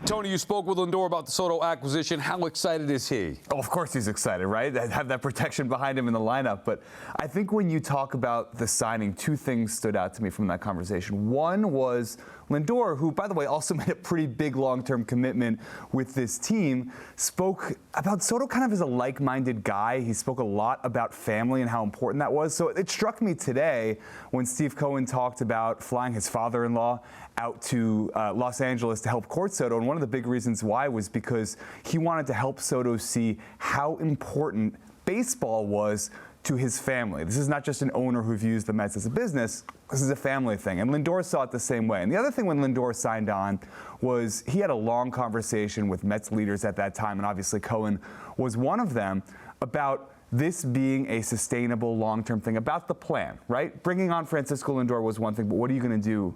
Tony, you spoke with Lindor about the Soto acquisition. How excited is he? Oh, of course he's excited, right? They have that protection behind him in the lineup. But I think when you talk about the signing, two things stood out to me from that conversation. One was Lindor, who, by the way, also made a pretty big long-term commitment with this team, spoke about Soto kind of as a like-minded guy. He spoke a lot about family and how important that was. So it struck me today when Steve Cohen talked about flying his father-in-law out to Los Angeles to help court Soto. And one of the big reasons why was because he wanted to help Soto see how important baseball was to his family. This is not just an owner who views the Mets as a business. This is a family thing. And Lindor saw it the same way. And the other thing when Lindor signed on was he had a long conversation with Mets leaders at that time, and obviously Cohen was one of them, about this being a sustainable long-term thing, about the plan, right? Bringing on Francisco Lindor was one thing, but what are you going to do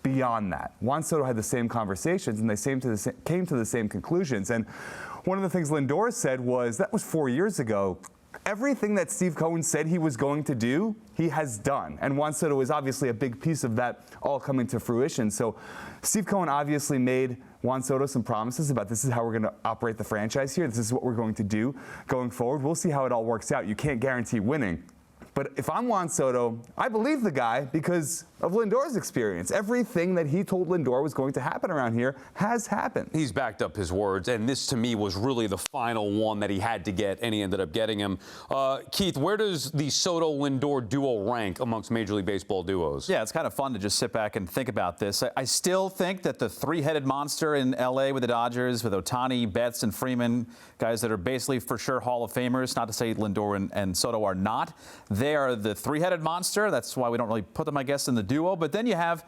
beyond that? Juan Soto had the same conversations, and they came to the same conclusions. And one of the things Lindor said was, that was 4 years ago, everything that Steve Cohen said he was going to do, he has done. And Juan Soto is obviously a big piece of that all coming to fruition. So Steve Cohen obviously made Juan Soto some promises about this is how we're going to operate the franchise here. This is what we're going to do going forward. We'll see how it all works out. You can't guarantee winning. But if I'm Juan Soto, I believe the guy because of Lindor's experience. Everything that he told Lindor was going to happen around here has happened. He's backed up his words, and this to me was really the final one that he had to get, and he ended up getting him. Keith, where does the Soto-Lindor duo rank amongst Major League Baseball duos? Yeah, it's kind of fun to just sit back and think about this. I still think that the three-headed monster in L.A. with the Dodgers, with Ohtani, Betts, and Freeman, guys that are basically for sure Hall of Famers, not to say Lindor and Soto are not. They are the three-headed monster. That's why we don't really put them, I guess, in the duo. But then you have,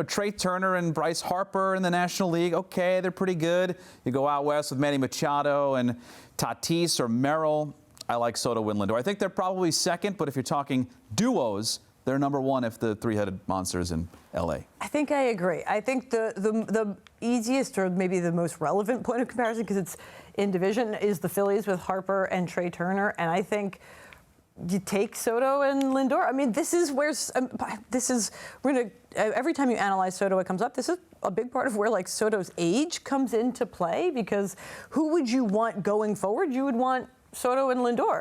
Trey Turner and Bryce Harper in the National League. Okay, they're pretty good. You go out west with Manny Machado and Tatis or Merrill. I like Soto and Lindor. I think they're probably second, but if you're talking duos, they're number one if the three-headed monster is in L.A. I think I agree. I think the easiest or maybe the most relevant point of comparison, because it's in division, is the Phillies with Harper and Trey Turner. And I think you take Soto and Lindor. I mean, every time you analyze Soto, it comes up. This is a big part of where Soto's age comes into play, because who would you want going forward? You would want Soto and Lindor.